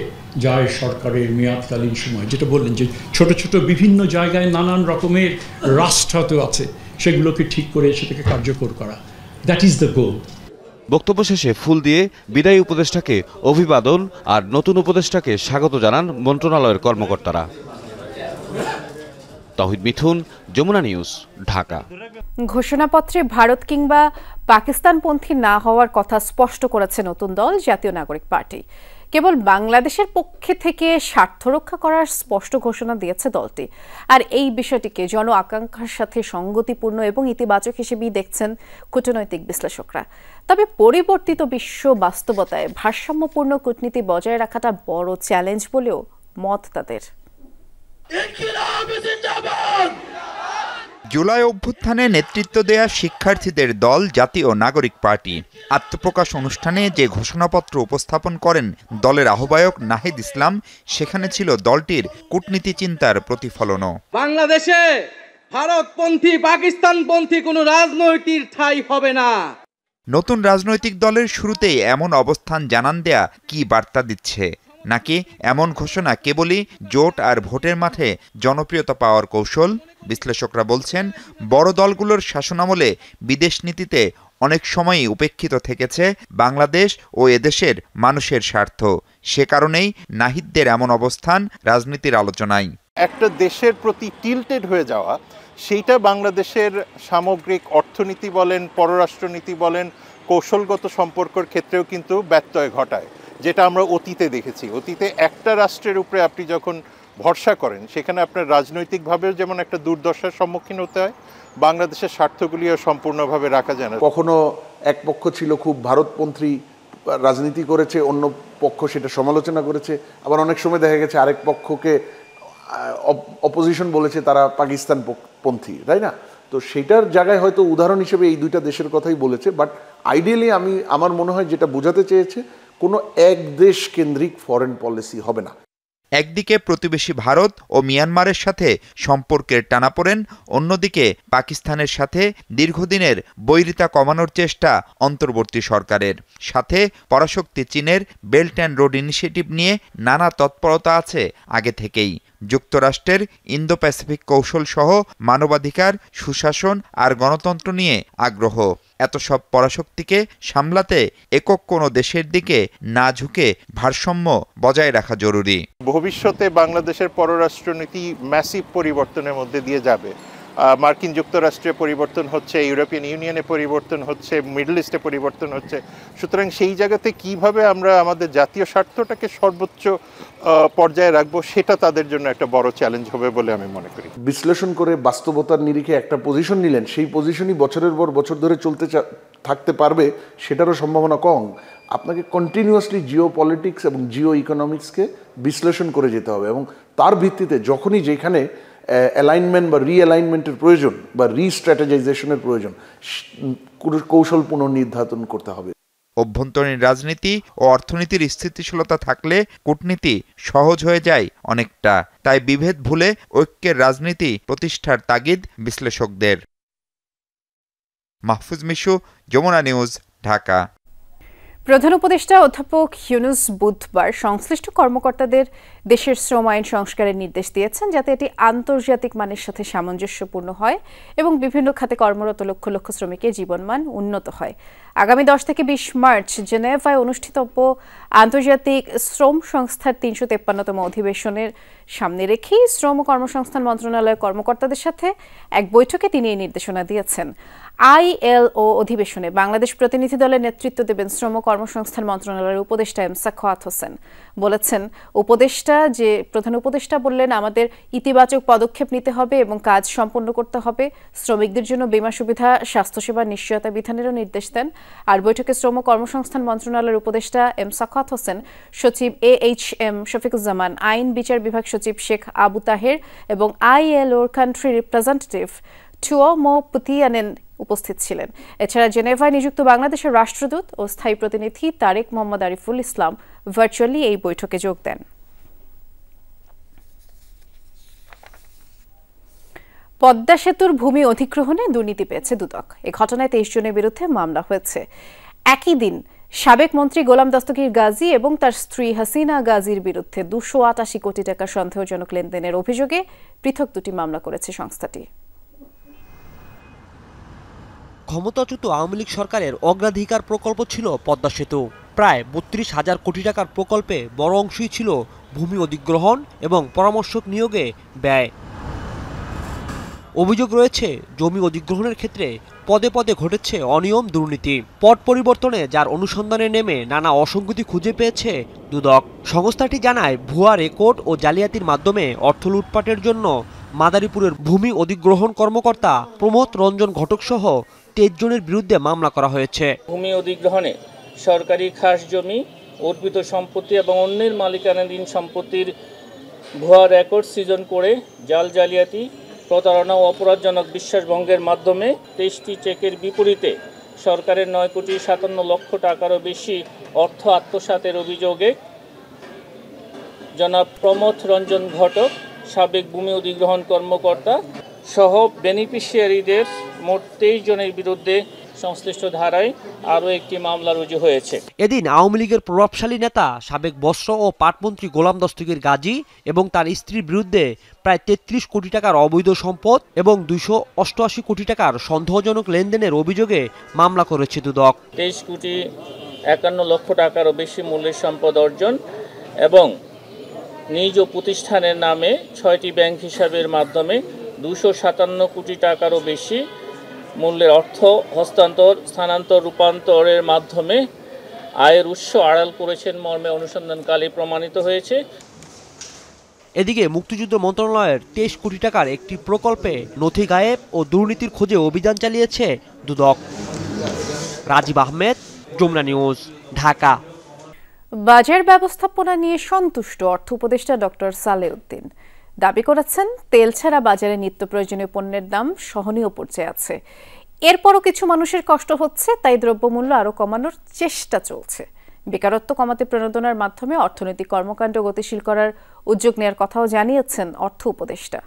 যায় সরকারের মেয়াদকালীন সময়, যেটা বললেন যে ছোট ছোট বিভিন্ন জায়গায় নানান রকমের রাষ্ট্র আছে, সেগুলোকে ঠিক করে সেটাকে কার্যকর করা, দ্যাট ইজ দ্য গোল। বক্তব্য শেষে ফুল দিয়ে বিদায়ী উপদেষ্টাকে অভিবাদন আর নতুন উপদেষ্টাকে স্বাগত জানান মন্ত্রণালয়ের কর্মকর্তারা। তৌহিদ মিথুন, যমুনা নিউজ, ঢাকা। ঘোষণাপত্রে ভারত কিংবা পাকিস্তানপন্থী না হওয়ার কথা স্পষ্ট করেছে নতুন দল জাতীয় নাগরিক পার্টি। কেবল বাংলাদেশের পক্ষে থেকে স্বার্থ রক্ষা করার স্পষ্ট ঘোষণা দিয়েছে দলটি। আর এই বিষয়টিকে জন আকাঙ্ক্ষার সাথে সঙ্গতিপূর্ণ এবং ইতিবাচক হিসেবেই দেখছেন কূটনৈতিক বিশ্লেষকরা। তবে পরিবর্তিত বিশ্ব বাস্তবতায় ভারসাম্যপূর্ণ কূটনীতি বজায় রাখাটা বড় চ্যালেঞ্জ বলেও মত তাদের। জুলাই অভ্যুত্থানে নেতৃত্ব দেয়া শিক্ষার্থীদের দল জাতীয় নাগরিক পার্টি আত্মপ্রকাশ অনুষ্ঠানে যে ঘোষণাপত্র উপস্থাপন করেন দলের আহ্বায়ক নাহিদ ইসলাম, সেখানে ছিল দলটির কূটনীতি চিন্তার প্রতিফলনও। বাংলাদেশে ভারতপন্থী পাকিস্তানপন্থী কোনো রাজনৈতিক ঠাঁই হবে না। নতুন রাজনৈতিক দলের শুরুতেই এমন অবস্থান জানান দেয়া কি বার্তা দিচ্ছে? নাকি এমন ঘোষণা কেবলই জোট আর ভোটের মাঠে জনপ্রিয়তা পাওয়ার কৌশল? বিশ্লেষকরা বলছেন, বড় দলগুলোর শাসনামলে বিদেশ নীতিতে অনেক সময়ই উপেক্ষিত থেকেছে বাংলাদেশ ও এদেশের মানুষের স্বার্থ। সে কারণেই নাহিদদের এমন অবস্থান রাজনীতির আলোচনায়। একটা দেশের প্রতি টিল্টেড হয়ে যাওয়া, সেইটা বাংলাদেশের সামগ্রিক অর্থনীতি বলেন, পররাষ্ট্রনীতি বলেন, কৌশলগত সম্পর্কের ক্ষেত্রেও কিন্তু ব্যত্যয় ঘটায়, যেটা আমরা অতীতে দেখেছি। অতীতে একটা রাষ্ট্রের উপরে আপনি যখন ভরসা করেন, সেখানে আপনার রাজনৈতিকভাবেও যেমন একটা দুর্দশার সম্মুখীন হতে হয়, বাংলাদেশের স্বার্থগুলিও সম্পূর্ণভাবে রাখা যায় না। কখনো এক পক্ষ ছিল খুব ভারতপন্থী রাজনীতি করেছে, অন্য পক্ষ সেটা সমালোচনা করেছে, আবার অনেক সময় দেখা গেছে আরেক পক্ষকে অপোজিশন বলেছে তারা পাকিস্তান পন্থী, তাই না? তো সেটার জায়গায় হয়তো উদাহরণ হিসেবে এই দুইটা দেশের কথাই বলেছে, বাট আইডিয়ালি আমার মনে হয় যেটা বোঝাতে চেয়েছে, কোনো এক দেশ কেন্দ্রিক ফরেন পলিসি হবে না। একদিকে প্রতিবেশী ভারত ও মিয়ানমারের সাথে সম্পর্কের টানাপোড়েন, অন্যদিকে পাকিস্তানের সাথে দীর্ঘদিনের বৈরিতা কমানোর চেষ্টা অন্তর্বর্তী সরকারের। সাথে পরাশক্তি চীনের বেল্ট অ্যান্ড রোড ইনিশিয়েটিভ নিয়ে নানা তৎপরতা আছে আগে থেকেই। যুক্তরাষ্ট্রের ইন্দো প্যাসিফিক কৌশল সহ মানবাধিকার, সুশাসন আর গণতন্ত্র নিয়ে আগ্রহ। এত সব পরাশক্তিকে সামলাতে একক কোনো দেশের দিকে না ঝুঁকে ভারসাম্য বজায় রাখা জরুরি। ভবিষ্যতে বাংলাদেশের পররাষ্ট্রনীতি ম্যাসিভ পরিবর্তনের মধ্যে দিয়ে যাবে। মার্কিন যুক্তরাষ্ট্রে পরিবর্তন হচ্ছে, ইউরোপিয়ান ইউনিয়নে পরিবর্তন হচ্ছে, মিডল ইস্টে পরিবর্তন হচ্ছে। সুতরাং সেই জায়গাতে কিভাবে আমরা আমাদের জাতীয় স্বার্থটাকে সর্বোচ্চ পর্যায়ে রাখবো, সেটা তাদের জন্য একটা বড় চ্যালেঞ্জ হবে বলে আমি মনে করি। বিশ্লেষণ করে বাস্তবতার নিরিখে একটা পজিশন নিলেন, সেই পজিশনই বছরের পর বছর ধরে থাকতে পারবে সেটারও সম্ভাবনা কম। আপনাকে কন্টিনিউয়াসলি জিও পলিটিক্স এবং জিও ইকোনমিক্সকে বিশ্লেষণ করে যেতে হবে, এবং তার ভিত্তিতে যখনই যেখানে অ্যালাইনমেন্ট বা রিঅ্যালাইনমেন্টের প্রয়োজন বা রিস্ট্র্যাটেজাইজেশনের প্রয়োজন, কৌশল পুনর্নির্ধারণ করতে হবে। অভ্যন্তরীণ রাজনীতি ও অর্থনীতির স্থিতিশীলতা থাকলে কূটনীতি সহজ হয়ে যায় অনেকটা। তাই বিভেদ ভুলে ঐক্যের রাজনীতি প্রতিষ্ঠার তাগিদ বিশ্লেষকদের। মাহফুজ মিশু, যমুনা নিউজ, ঢাকা। প্রধান উপদেষ্টা অধ্যাপক ইউনূস বুধবার সংশ্লিষ্ট কর্মকর্তাদের দেশের শ্রম আইন সংস্কারের নির্দেশ দিয়েছেন, যাতে এটি আন্তর্জাতিক মানের সাথে সামঞ্জস্যপূর্ণ হয় এবং বিভিন্ন খাতে কর্মরত লক্ষ লক্ষ শ্রমিকের জীবনমান উন্নত হয়। আগামী 10 থেকে 20 মার্চ জেনেভায় অনুষ্ঠিতব্য আন্তর্জাতিক শ্রম সংস্থার 353তম অধিবেশনের সামনে রেখেই শ্রম ও কর্মসংস্থান মন্ত্রণালয়ের কর্মকর্তাদের সাথে এক বৈঠকে তিনি এই নির্দেশনা দিয়েছেন। ILO অধিবেশনে বাংলাদেশ প্রতিনিধি দলের নেতৃত্ব দেবেন শ্রম কর্মসংস্থান মন্ত্রণালয়ের উপদেষ্টা এম সাখাওয়াত হোসেন। বলেছেন, প্রধান উপদেষ্টা বললেন, আমাদের ইতিবাচক পদক্ষেপ নিতে হবে এবং কাজ সম্পন্ন করতে হবে। শ্রমিকদের জন্য বীমা সুবিধা, স্বাস্থ্যসেবার নিশ্চয়তা বিধানেরও নির্দেশ দেন। আর বৈঠকে শ্রম কর্মসংস্থান মন্ত্রণালয়ের উপদেষ্টা এম সাখাওয়াত হোসেন, সচিব AHM শফিকুজ্জামান, আইন বিচার বিভাগ সচিব শেখ আবু তাহের এবং ILOর কান্ট্রি রিপ্রেজেন্টেটিভ টুওমো পুতিয়ানেন উপস্থিত ছিলেন। এছাড়া জেনেভায় নিযুক্ত বাংলাদেশের রাষ্ট্রদূত ও স্থায়ী প্রতিনিধি তারেক মোহাম্মদ আরিফুল ইসলাম ভার্চুয়ালি এই বৈঠকে যোগ দেন। পদ্মা সেতুর ভূমি অধিগ্রহণে দুর্নীতি পেয়েছে দুদক। এ ঘটনায় 23 জনের বিরুদ্ধে মামলা হয়েছে। একই দিন সাবেক মন্ত্রী গোলাম দস্তগীর গাজী এবং তার স্ত্রী হাসিনা গাজীর বিরুদ্ধে 288 কোটি টাকা সন্দেহজনক লেনদেনের অভিযোগে পৃথক দুটি মামলা করেছে সংস্থাটি। ক্ষমতাচ্যুত আওয়ামী লীগ সরকারের অগ্রাধিকার প্রকল্প ছিল পদ্মা সেতু। প্রায় 32,000 কোটি টাকার প্রকল্পে বড় অংশই ছিল ভূমি অধিগ্রহণ এবং পরামর্শক নিয়োগে ব্যয়। অভিযোগ রয়েছে, জমি অধিগ্রহণের ক্ষেত্রে পদে পদে ঘটেছে অনিয়ম, দুর্নীতি। পট পরিবর্তনে যার অনুসন্ধানে নেমে নানা অসঙ্গতি খুঁজে পেয়েছে দুদক। সংস্থাটি জানায়, ভুয়া রেকর্ড ও জালিয়াতির মাধ্যমে অর্থ লুটপাটের জন্য মাদারীপুরের ভূমি অধিগ্রহণ কর্মকর্তা প্রমোদ রঞ্জন ঘটক সহ 23 জনের বিরুদ্ধে মামলা করা হয়েছে। ভূমি অধিগ্রহণে সরকারি খাস জমি, অর্পিত সম্পত্তি এবং অন্যের মালিকানাধীন সম্পত্তির ভুয়া রেকর্ড সৃজন করে জাল জালিয়াতি, প্রতারণা ও অপরাধজনক বিশ্বাসভঙ্গের মাধ্যমে 23টি চেকের বিপরীতে সরকারের 9,57 লক্ষ টাকারও বেশি অর্থ আত্মসাতের অভিযোগে জনাব প্রমোদ রঞ্জন ঘটক, সাবেক ভূমি অধিগ্রহণ কর্মকর্তা সহ বেনিফিশিয়ারিদের মোট 23 জনের বিরুদ্ধে সংশ্লিষ্ট ধারায় আরও একটি মামলা রুজু হয়েছে। এদিন আওয়ামী লীগের প্রভাবশালী নেতা সাবেক বস্ত্র ও পাটমন্ত্রী গোলাম দস্তগীর গাজী এবং তার স্ত্রীর বিরুদ্ধে প্রায় 33 কোটি টাকার অবৈধ সম্পদ এবং 288 কোটি টাকার সন্দেহজনক লেনদেনের অভিযোগে মামলা করেছে দুদক। 23 কোটি 51 লক্ষ টাকারও বেশি মূল্যের সম্পদ অর্জন এবং নিজ প্রতিষ্ঠানের নামে 6টি ব্যাংক হিসাবের মাধ্যমে 257 কোটি টাকারও বেশি মূল্যের অর্থ হস্তান্তর, স্থানান্তর, রূপান্তরের মাধ্যমে আয়ের উৎস আড়াল করেছেন মর্মে অনুসন্ধানকালে প্রমাণিত হয়েছে। এদিকে মুক্তিযুদ্ধ মন্ত্রণালয়ের 23 কোটি টাকার একটি প্রকল্পে নথি গায়েব ও দুর্নীতির খোঁজে অভিযান চালিয়েছে দুদক। রাজীব আহমেদ, যমুনা নিউজ, ঢাকা। বাজার ব্যবস্থাপনা নিয়ে সন্তুষ্ট অর্থ উপদেষ্টা ডক্টর সালেউদ্দিন দাবি করেছেন, তেল ছাড়া বাজারে নিত্য প্রয়োজনীয় পণ্যের দাম সহনীয় পর্যায়ে আছে। এরপরও কিছু মানুষের কষ্ট হচ্ছে, তাই দ্রব্যমূল্য আরও কমানোর চেষ্টা চলছে। বেকারত্ব কমাতে প্রণোদনার মাধ্যমে অর্থনৈতিক কর্মকাণ্ড গতিশীল করার উদ্যোগ নেওয়ার কথাও জানিয়েছেন অর্থ উপদেষ্টা।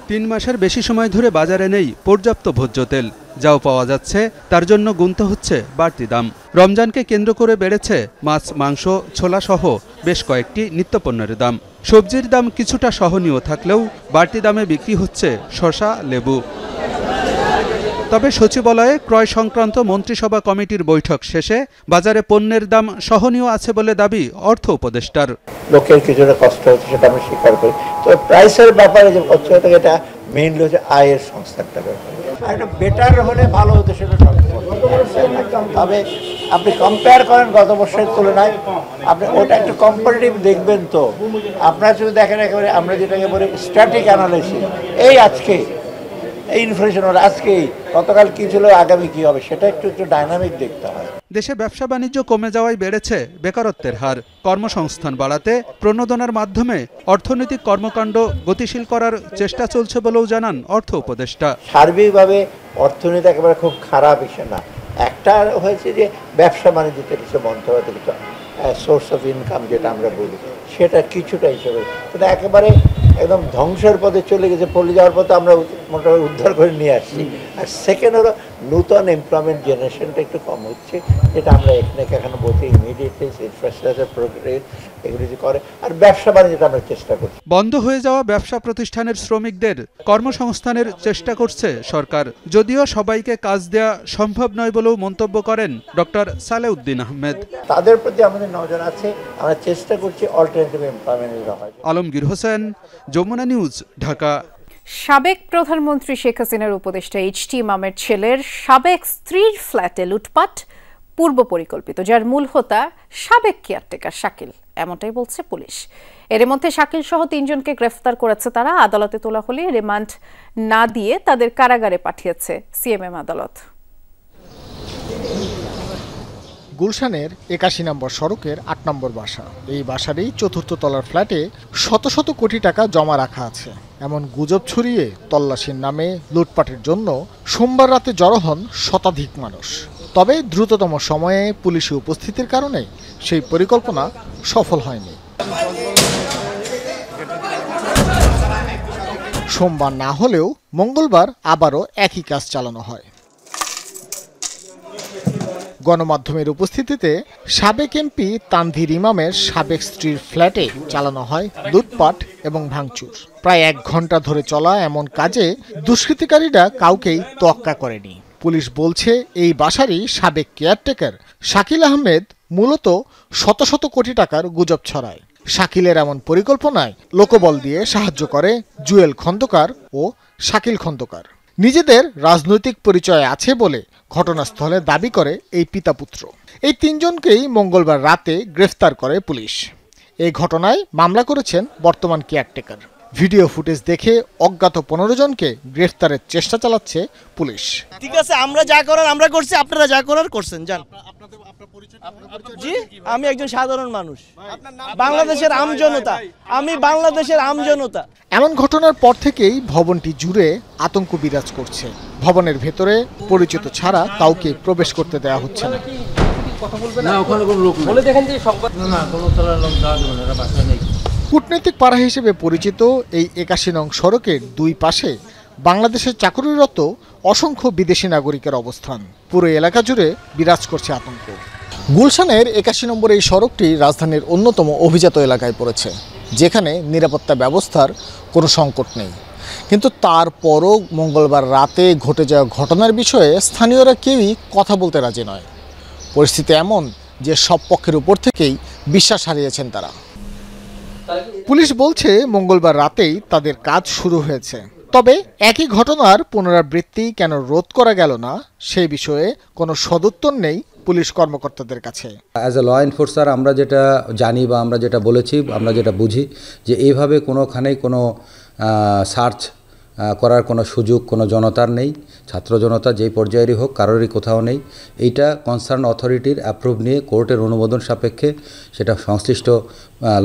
3 মাসের বেশি সময় ধরে বাজারে নেই পর্যাপ্ত ভোজ্য তেল, যাও পাওয়া যাচ্ছে তার জন্য গুনতে হচ্ছে বাড়তি দাম। রমজানকে কেন্দ্র করে বেড়েছে মাছ, মাংস, ছোলা সহ বেশ কয়েকটি নিত্যপণ্যের দাম। সবজির দাম কিছুটা সহনীয় থাকলেও বাড়তি দামে বিক্রি হচ্ছে শসা, লেবু। তবে সচিবালয়ে ক্রয় সংক্রান্ত মন্ত্রিসভা কমিটির বৈঠক শেষে বাজারে পণ্যের দাম সহনীয় আছে বলে দাবি অর্থ উপদেষ্টার। লোকের কিছুটা কষ্ট হচ্ছে, সেটা আমি স্বীকার করি। তো প্রাইসের ব্যাপারে যে কষ্ট হতে এটা মেইনলি হচ্ছে আয়ের সংস্থানটা ব্যাপার। একটা বেটার হলে ভালো হতো, সেটা তবে আপনি কম্পেয়ার করেন গত বছরের তুলনায়, আপনি ওটা একটু কম্পারেটিভ দেখবেন। তো আপনারা যদি দেখেন একেবারে আমরা যেটাকে বলি স্ট্যাটিক অ্যানালাইসিস, এই আজকে এই ইনফ্লেশন হলো, আজকেই গতকাল কি ছিল, আগামী কি হবে, সেটা একটু ডাইনামিক দেখতে হয়। দেশে ব্যবসা বাণিজ্য কমে যাওয়ায় বেড়েছে বেকারত্বের হার। কর্মসংস্থান বাড়াতে প্রণোদনার মাধ্যমে অর্থনৈতিক কর্মকাণ্ড গতিশীল করার চেষ্টা চলছে বলেও জানান অর্থ উপদেষ্টা। সার্বিকভাবে অর্থনীতি একেবারে খুব খারাপ হিসেবে না, একটা হয়েছে যে ব্যবসা বাণিজ্যতে কিছু বন্ধ হতে কিছু সোর্স অফ ইনকাম যেটা আমরা বলি, সেটা কিছুটা হিসেবে, কিন্তু একেবারে একদম ধ্বংসের পথে চলে গেছে, পড়ে যাওয়ার পথে আমরা মোটামুটি উদ্ধার করে নিয়ে আসছি। আর সেকেন্ড হলো নূতন এমপ্লয়মেন্ট জেনারেশনটা একটু কম হচ্ছে, যেটা আমরা এখানে বলছি ইমিডিয়েটলি ইনফ্রাস্ট্রাকচার প্রোগ্রেস এগুলি করে, আর ব্যবসা বাণিজ্যটা আমরা চেষ্টা করছি। বন্ধ হয়ে যাওয়া ব্যবসা প্রতিষ্ঠানের শ্রমিকদের কর্মসংস্থানের চেষ্টা করছে সরকার, যদিও সবাইকে কাজ দেওয়া সম্ভব নয় বলেও মন্তব্য করেন ডক্টর সালেউদ্দিন আহমেদ। তাদের প্রতি আমাদের নজর আছে, আমরা চেষ্টা করছি অল্টারনেটিভ এমপ্লয়মেন্ট দেওয়া। আলমগীর হোসেন, যমুনা নিউজ, ঢাকা। সাবেক প্রধানমন্ত্রী শেখ হাসিনার উপদেষ্টা এইচ.টি. ইমামের ছেলের সাবেক স্ত্রীর ফ্ল্যাটে লুটপাট পূর্ব পরিকল্পিত, যার মূল হোতা সাবেক কেয়ারটেকার শাকিল, এমনটাই বলছে পুলিশ। এর মধ্যে শাকিল সহ 3 জনকে গ্রেফতার করেছে তারা। আদালতে তোলা হলে রিমান্ড না দিয়ে তাদের কারাগারে পাঠিয়েছে সিএমএম আদালত। গুলশানের 81 নম্বর সড়কের 8 নম্বর বাসা, এই বাসারই 4র্থ তলার ফ্ল্যাটে শত শত কোটি টাকা জমা রাখা আছে এমন গুজব ছড়িয়ে তল্লাশির নামে লুটপাটের জন্য সোমবার রাতে জড়ো হন শতাধিক মানুষ। তবে দ্রুততম সময়ে পুলিশি উপস্থিতির কারণে সেই পরিকল্পনা সফল হয়নি। সোমবার না হলেও মঙ্গলবার আবারও একই কাজ চালানো হয়। গণমাধ্যমের উপস্থিতিতে সাবেক এমপি তানভীর ইমামের সাবেক স্ত্রীর ফ্ল্যাটে চালানো হয় লুটপাট এবং ভাঙচুর। প্রায় 1 ঘন্টা ধরে চলা এমন কাজে দুষ্কৃতিকারীরা কাউকেই তোয়াক্কা করেনি। পুলিশ বলছে এই বাসারই সাবেক কেয়ারটেকার শাকিল আহমেদ মূলত শত শত কোটি টাকার গুজব ছড়ায়। শাকিলের এমন পরিকল্পনায় লোকবল দিয়ে সাহায্য করে জুয়েল খন্দকার ও শাকিল খন্দকার। নিজেদের রাজনৈতিক পরিচয় আছে বলে ঘটনাস্থলে দাবি করে এই পিতাপুত্র। এই 3 জনকেই মঙ্গলবার রাতে গ্রেফতার করে পুলিশ। এই ঘটনায় মামলা করেছেন বর্তমান কেয়ারটেকার। ভিডিও ফুটেজ দেখে অজ্ঞাত 15 জনকে গ্রেফতারের চেষ্টা চালাচ্ছে পুলিশ। ঠিক আছে, আমরা যা করার আমরা করছি, আপনারা যা করার করছেন যান। জি, আমি একজন সাধারণ মানুষ, বাংলাদেশের আমজনতা, আমি বাংলাদেশের আমজনতা। এমন ঘটনার পর থেকেই ভবনটি জুড়ে আতঙ্ক বিরাজ করছে। ভবনের ভেতরে পরিচিত ছাড়া কাউকে প্রবেশ করতে দেওয়া হচ্ছে না। কূটনৈতিক পাড়া হিসেবে পরিচিত এই 81 নং সড়কের 2 পাশে বাংলাদেশে চাকুরিরত অসংখ্য বিদেশি নাগরিকের অবস্থান। পুরো এলাকা জুড়ে বিরাজ করছে আতঙ্ক। গুলশানের ৮১ নম্বর এই সড়কটি রাজধানীর অন্যতম অভিজাত এলাকায় পড়েছে, যেখানে নিরাপত্তা ব্যবস্থার কোনো সংকট নেই। কিন্তু তারপরও মঙ্গলবার রাতে ঘটে যাওয়া ঘটনার বিষয়ে স্থানীয়রা কেউই কথা বলতে রাজি নয়। পরিস্থিতি এমন যে সব পক্ষের উপর থেকেই বিশ্বাস হারিয়েছেন তারা। পুলিশ বলছে মঙ্গলবার রাতেই তাদের কাজ শুরু হয়েছে। তবে একই ঘটনার পুনরাবৃত্তি কেন রোধ করা গেল না সেই বিষয়ে কোনো সদুত্তর নেই পুলিশ কর্মকর্তাদের কাছে। অ্যাজ এ ল এনফোর্সার আমরা যেটা জানি বা আমরা যেটা বলেছি, আমরা যেটা বুঝি যে এইভাবে কোনোখানেই কোনো সার্চ করার কোনো সুযোগ কোনো জনতার নেই। ছাত্র জনতা যেই পর্যায়েরই হোক কারোরই কোথাও নেই। এইটা কনসার্ন অথরিটির অ্যাপ্রুভ নিয়ে কোর্টের অনুমোদন সাপেক্ষে সেটা সংশ্লিষ্ট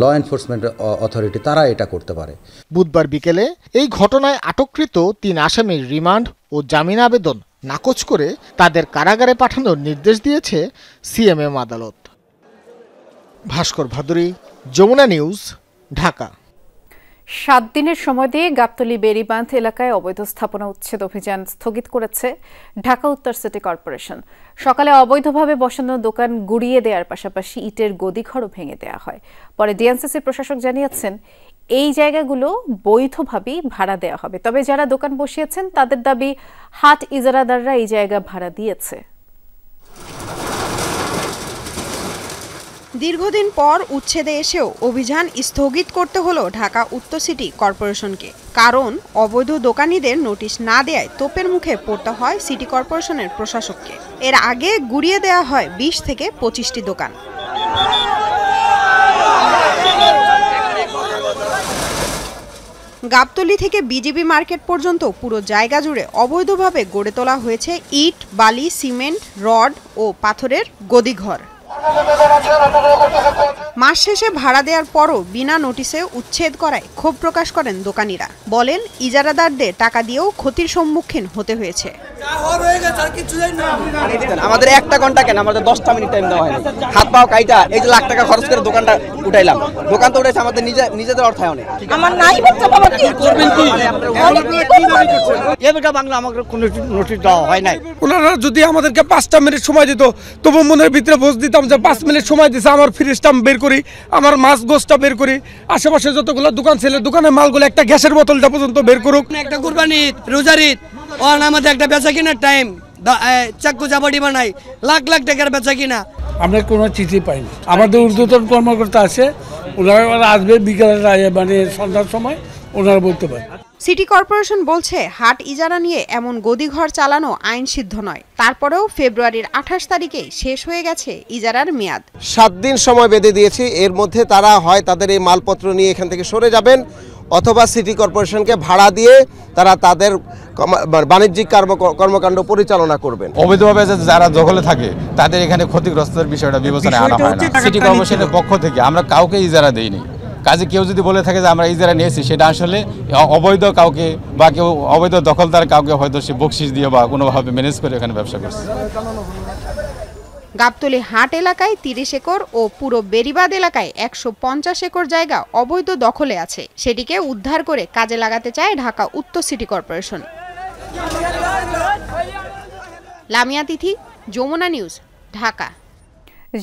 ল এনফোর্সমেন্ট অথরিটি তারা এটা করতে পারে। বুধবার বিকেলে এই ঘটনায় আটককৃত ৩ আসামির রিমান্ড ও জামিন আবেদন নাকচ করে তাদের কারাগারে পাঠানোর নির্দেশ দিয়েছে সিএমএম আদালত। ভাস্কর ভাদুরী, যমুনা নিউজ, ঢাকা। 7 দিনের সময় দিয়ে গাবতলী বেড়িবাঁধ এলাকায় অবৈধ স্থাপনা উচ্ছেদ অভিযান স্থগিত করেছে ঢাকা উত্তর সিটি কর্পোরেশন। সকালে অবৈধভাবে বসানো দোকান গুড়িয়ে দেওয়ার পাশাপাশি ইটের গদিঘরও ভেঙে দেওয়া হয়। পরে ডিএনসিসির প্রশাসক জানিয়েছেন এই জায়গাগুলো বৈধভাবেই ভাড়া দেওয়া হবে। তবে যারা দোকান বসিয়েছেন তাদের দাবি হাট ইজারাদাররা এই জায়গা ভাড়া দিয়েছে। দীর্ঘদিন পর উচ্ছেদে এসেও অভিযান স্থগিত করতে হলো ঢাকা উত্তর সিটি কর্পোরেশনকে। কারণ অবৈধ দোকানীদের নোটিশ না দেয়ায় তোপের মুখে পড়তে হয় সিটি কর্পোরেশনের প্রশাসককে। এর আগে গুড়িয়ে দেওয়া হয় 20 থেকে 25টি দোকান। গাবতলী থেকে বিজিবি মার্কেট পর্যন্ত পুরো জায়গা জুড়ে অবৈধভাবে গড়ে তোলা হয়েছে ইট, বালি, সিমেন্ট, রড ও পাথরের গদিঘর। মাস শেষে ভাড়া দেওয়ার পরও বিনা নোটিশে উচ্ছেদ করায় ক্ষোভ প্রকাশ করেন দোকানিরা। বলেন ইজারাদারদের টাকা দিয়েও ক্ষতির সম্মুখীন হতে হয়েছে। আমাদের 1 ঘন্টা কেন, আমাদের 10টা মিনিট টাইম দেওয়া হয়নি। হাত পাও কাইটা এই যে লাখ টাকা খরচ করে দোকানটা উঠাইলাম। দোকান তো উঠেছে আমাদের নিজেদের অর্থায়নে। আমার নাই বাচ্চা বাবা কি করবেন কি? এটা বাংলা আমাকে কোনো নোটিশ দেওয়া হয় নাই। ওনারা যদি আমাদেরকে 5টা মিনিট সময় দিত তবু মনের ভিতরে বুঝ দিতাম যে 5 মিনিট সময় দিছে, আমার ফ্রিজটা বের করি, আমার মাছ গোছটা বের করি, আশেপাশে যতগুলো দোকান ছিল দোকানের মালগুলো, একটা গ্যাসের বোতলটা পর্যন্ত বের করুক। একটা কুরবানি ঈদ, রোজার ঈদ, ওর আমাদের একটা বেচা কিনার টাইম, চাকু জাবাড়ি বানাই, লাখ লাখ টাকার বেচা কিনা। আমরা কোনো চিঠি পাইনি। আমাদের ঊর্ধ্বতন কর্মকর্তা আছে, ওনারা আসবে বিকেলে মানে সন্ধ্যার সময়, ওনারা বলতে পারে। সিটি কর্পোরেশন বলছে হাট ইজারা নিয়ে এমন গদিঘর চালানো আইন সিদ্ধ নয়। তারপরেও ফেব্রুয়ারির 28 তারিখে শেষ হয়ে গেছে ইজারার মেয়াদ। 7 দিন সময় বেঁধে দিয়েছি। এর মধ্যে তারা হয় তাদের এই মালপত্র নিয়ে এখান থেকে সরে যাবেন, অথবা সিটি কর্পোরেশনকে ভাড়া দিয়ে তারা তাদের বাণিজ্যিক কর্মকাণ্ড পরিচালনা করবেন। অবৈধভাবে যারা দখলে থাকে তাদের এখানে ক্ষতিগ্রস্তের বিষয়টা বিবেচনায় আনা হয় না। সিটি কর্পোরেশনের পক্ষ থেকে আমরা কাউকে ইজারা দেইনি। কাজে কেউ যদি বলে থাকে যে আমরা ইজারা নিয়েছি, সেটা আসলে অবৈধ কাউকে বা কেউ অবৈধ দখলদার কাউকে হয়তো সে বকশিস দিয়ে বা কোনোভাবে ম্যানেজ করে এখানে ব্যবসা করছে। গাবতলী হাট এলাকায় 30 একর ও পুরো বেড়িবাঁধ এলাকায় 150 একর জায়গা অবৈধ দখলে আছে। সেটিকে উদ্ধার করে কাজে লাগাতে চায় ঢাকা উত্তর সিটি কর্পোরেশন। লামিয়া তিথি, যমুনা নিউজ, ঢাকা।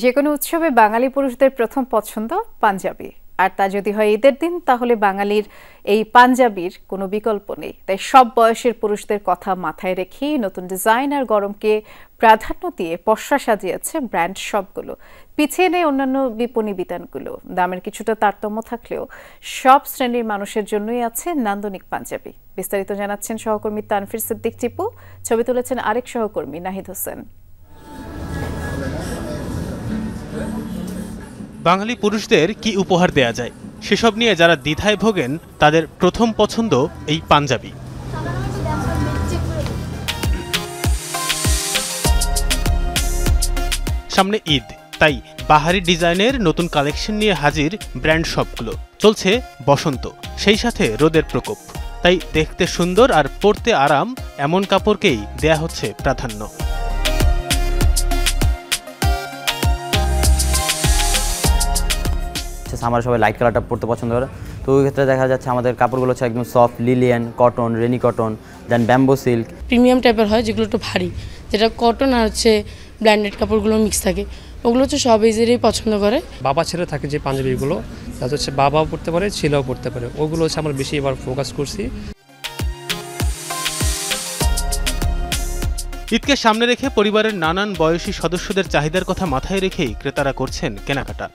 যে কোনো উৎসবে বাঙালি পুরুষদের প্রথম পছন্দ পাঞ্জাবি, আর তা যদি হয় ঈদের দিন তাহলে বাঙালির এই পাঞ্জাবির কোনো বিকল্প নেই। তাই সব বয়সের পুরুষদের কথা মাথায় রেখেই নতুন ডিজাইন আর গরমকে প্রাধান্য দিয়ে পসরা সাজিয়েছে ব্র্যান্ড শপগুলো। পিছিয়ে নেই অন্যান্য বিপণী বিতানগুলো। দামের কিছুটা তারতম্য থাকলেও সব শ্রেণীর মানুষের জন্যই আছে নান্দনিক পাঞ্জাবি। বিস্তারিত জানাচ্ছেন সহকর্মী তানফির সিদ্দিক টিপু, ছবি তুলেছেন আরেক সহকর্মী নাহিদ হোসেন। বাঙালি পুরুষদের কি উপহার দেয়া যায় সেসব নিয়ে যারা দ্বিধায় ভোগেন তাদের প্রথম পছন্দ এই পাঞ্জাবি। সামনে ঈদ, তাই বাহারি ডিজাইনের নতুন কালেকশন নিয়ে হাজির ব্র্যান্ড শপগুলো। চলছে বসন্ত, সেই সাথে রোদের প্রকোপ, তাই দেখতে সুন্দর আর পরতে আরাম এমন কাপড়কেই দেয়া হচ্ছে প্রাধান্য। আমার সবাই লাইট কালারটা পরতে পছন্দ করে, তো ওই ক্ষেত্রে দেখা যাচ্ছে আমাদের কাপড়গুলো হচ্ছে একদম সফট, লিলিয়ান কটন, রেনি cotton, then bamboo silk. Premium টাইপের হয় যেগুলো একটু ভারী, যেটা কটন আর হচ্ছে ব্র্যান্ডেড কাপড়গুলো মিক্স থাকে, ওগুলো হচ্ছে সব এজেরই পছন্দ করে। বাবা ছেলে থাকে যে পাঞ্জাবিগুলো, যাতে হচ্ছে বাবাও পড়তে পারে ছেলেও পড়তে পারে, ওগুলো হচ্ছে আমরা বেশি এবার ফোকাস করছি। ঈদকে সামনে রেখে পরিবারের নানান বয়সী সদস্যদের চাহিদার কথা মাথায় রেখেই ক্রেতারা করছেন কেনাকাটা।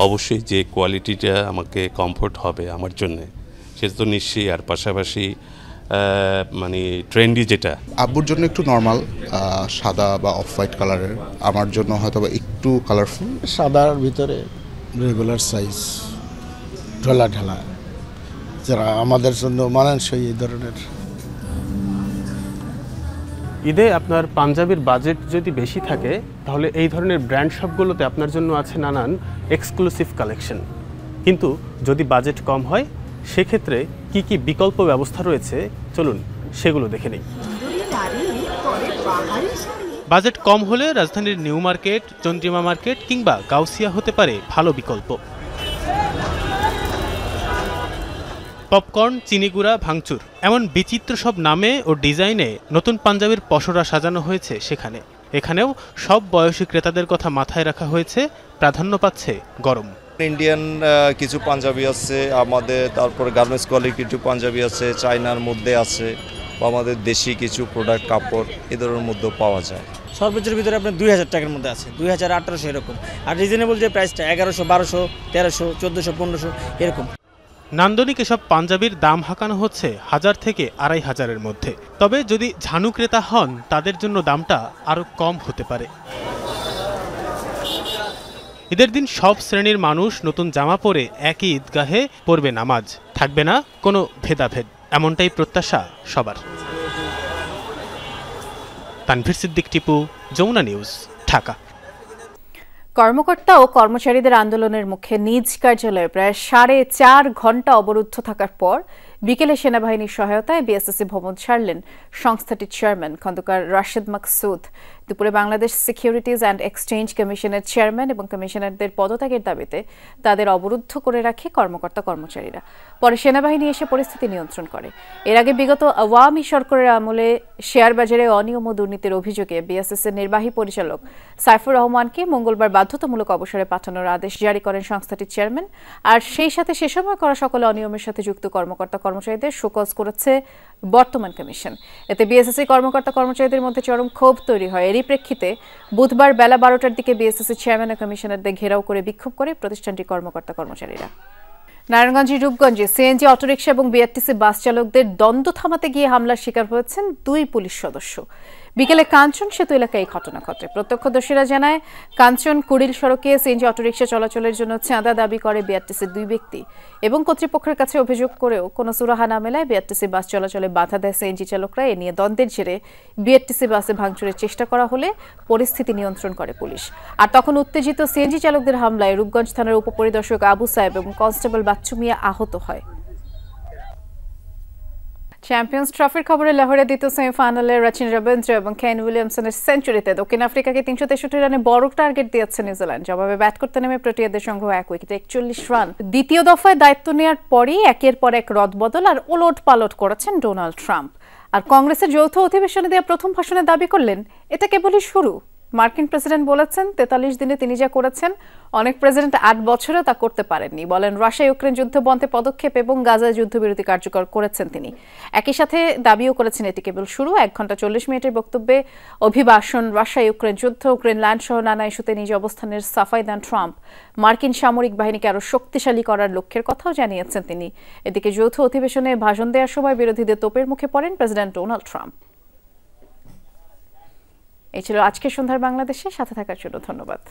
অবশ্যই যে কোয়ালিটিটা আমাকে কমফোর্ট হবে আমার জন্যে সেটা তো নিশ্চয়ই, আর পাশাপাশি মানে ট্রেন্ডি যেটা। আব্বুর জন্য একটু নর্মাল সাদা বা অফ হোয়াইট কালারের, আমার জন্য হয়তো বা একটু কালারফুল। সাদার ভিতরে রেগুলার সাইজ, ঢোলা ঢালা, যারা আমাদের জন্য মানানসই এই ধরনের। ঈদে আপনার পাঞ্জাবির বাজেট যদি বেশি থাকে তাহলে এই ধরনের ব্র্যান্ড শপগুলোতে আপনার জন্য আছে নানান এক্সক্লুসিভ কালেকশন, কিন্তু যদি বাজেট কম হয় সেক্ষেত্রে কি কি বিকল্প ব্যবস্থা রয়েছে চলুন সেগুলো দেখে নিই। বাজেট কম হলে রাজধানীর নিউ মার্কেট, চন্দ্রিমা মার্কেট কিংবা গাউসিয়া হতে পারে ভালো বিকল্প। পপকর্ন, চিনিগুড়া, ভাঙচুর এমন বিচিত্র সব নামে ও ডিজাইনে নতুন পাঞ্জাবির পসরা সাজানো হয়েছে সেখানে। এখানেও সব বয়সী ক্রেতাদের কথা মাথায় রাখা হয়েছে, প্রাধান্য পাচ্ছে গরম। ইন্ডিয়ান কিছু পাঞ্জাবি আছে আমাদের, তারপর গার্মেন্টস কোয়ালিটির কিছু পাঞ্জাবি আছে, চায়নার মধ্যে আছে, বা আমাদের দেশি কিছু প্রোডাক্ট কাপড় এদের মধ্যেও পাওয়া যায়। সর্বোচ্চের ভিতরে আপনার 2000 টাকার মধ্যে আছে, 2000, 1800 এরকম। আর রিজনেবল যে প্রাইসটা 1100, 1200, 1300, 1400, 1500 এরকম। নান্দনিক এসব পাঞ্জাবির দাম হাঁকানো হচ্ছে 1000 থেকে 2500-এর মধ্যে। তবে যদি ঝানু ক্রেতা হন তাদের জন্য দামটা আরও কম হতে পারে। ঈদের দিন সব শ্রেণীর মানুষ নতুন জামা পরে একই ঈদগাহে পড়বে নামাজ, থাকবে না কোনো ভেদাভেদ, এমনটাই প্রত্যাশা সবার। তানভীর সিদ্দিক, টিপু, যমুনা নিউজ, ঢাকা। কর্মকর্তা ও কর্মচারীদের আন্দোলনের মুখে নিজ কার্যালয়ে প্রায় 4.5 ঘণ্টা অবরুদ্ধ থাকার পর বিকেলে সেনাবাহিনীর সহায়তায় বিএসএসসি ভবন ছাড়লেন সংস্থাটির চেয়ারম্যান খন্দকার রাশেদ মাকসুদ। দুপুরে বাংলাদেশ সিকিউরিটিজ অ্যান্ড এক্সচেঞ্জ কমিশনের চেয়ারম্যান এবং কমিশনারদের পদত্যাগের দাবিতে তাদের অবরুদ্ধ করে রাখে কর্মকর্তা কর্মচারীরা। পরে সেনাবাহিনী এসে পরিস্থিতি নিয়ন্ত্রণ করে। এর আগে বিগত আওয়ামী সরকারের আমলে শেয়ার বাজারে অনিয়ম ও দুর্নীতির অভিযোগে বিএসএসসির নির্বাহী পরিচালক সাইফুর রহমানকে মঙ্গলবার বাধ্যতামূলক অবসরে পাঠানোর আদেশ জারি করেন সংস্থাটির চেয়ারম্যান। আর সেই সাথে সে সময় করা সকল অনিয়মের সাথে যুক্ত কর্মকর্তা কর্মচারীদের শোকজ করেছে বর্তমান কমিশন। এতে বিএসএসসি কর্মকর্তা কর্মচারীদের মধ্যে চরম ক্ষোভ তৈরি হয়। এরই প্রেক্ষিতে বুধবার বেলা 12টার দিকে বিএসএসসি চেয়ারম্যান ও কমিশনারদের ঘেরাও করে বিক্ষোভ করে প্রতিষ্ঠানটির কর্মকর্তা কর্মচারীরা। নারায়ণগঞ্জের রূপগঞ্জে সিএনজি অটোরিকশা এবং বিআরটিসি বাস চালকদের দ্বন্দ্ব থামাতে গিয়ে হামলার শিকার হয়েছেন 2 পুলিশ সদস্য। বিকেলে কাঞ্চন সেতু এলাকায় এই ঘটনা ঘটে। প্রত্যক্ষদর্শীরা জানায়, কাঞ্চন কুড়িল সড়কে সিএনজি অটোরিকশা চলাচলের জন্য চাঁদা দাবি করে বিআরটিসির 2 ব্যক্তি এবং কর্তৃপক্ষের কাছে অভিযোগ করেও কোনো সুরাহা না মেলায় বিআরটিসি বাস চলাচলে বাধা দেয় সিএনজি চালকরা। এ নিয়ে দ্বন্দ্বের জেরে বিআরটিসি বাসে ভাঙচুরের চেষ্টা করা হলে পরিস্থিতি নিয়ন্ত্রণ করে পুলিশ। আর তখন উত্তেজিত সিএনজি চালকদের হামলায় রূপগঞ্জ থানার উপপরিদর্শক আবু সাহেব এবং কনস্টেবল বাচ্চু মিয়া আহত হয়। চ্যাম্পিয়ন্স ট্রফির খবরে লাহোরে দ্বিতীয় সেমিফাইনালে রচিন রবীন্দ্র এবং কেন উইলিয়ামসনের সেঞ্চুরিতে দক্ষিণ আফ্রিকাকে 363 রানে বড় টার্গেট দিয়েছে নিউজিল্যান্ড। জবাবে ব্যাট করতে নেমে প্রোটিয়াদের সংগ্রহ 1 উইকেটে 41 রান। দ্বিতীয় দফায় দায়িত্ব নেওয়ার পরই একের পর এক রদবদল আর ওলট পালট করেছেন ডোনাল্ড ট্রাম্প। আর কংগ্রেসের যৌথ অধিবেশনে দেওয়া প্রথম ভাষণে দাবি করলেন এটা কেবলই শুরু। মার্কিন প্রেসিডেন্ট বলেছেন 43 দিনে তিনি যা করেছেন অনেক প্রেসিডেন্ট 8 বছরেও তা করতে পারেননি। বলেন রাশিয়া ইউক্রেন যুদ্ধ বন্ধে পদক্ষেপ এবং গাজায় যুদ্ধবিরতি কার্যকর করেছেন তিনি। একই সাথে দাবিও করেছেন এটি কেবল শুরু। 1 ঘন্টা 40 মিনিটের বক্তব্যে অভিভাষণ, রাশিয়া ইউক্রেন যুদ্ধ, গ্রিনল্যান্ড সহ নানা ইস্যুতে নিজ অবস্থানের সাফাই দেন ট্রাম্প। মার্কিন সামরিক বাহিনীকে আরও শক্তিশালী করার লক্ষ্যের কথাও জানিয়েছেন তিনি। এদিকে যৌথ অধিবেশনে ভাষণ দেওয়ার সময় বিরোধীদের তোপের মুখে পড়েন প্রেসিডেন্ট ডোনাল্ড ট্রাম্প। এই ছিল আজকের সন্ধ্যার বাংলাদেশে। সাথে থাকার জন্য ধন্যবাদ।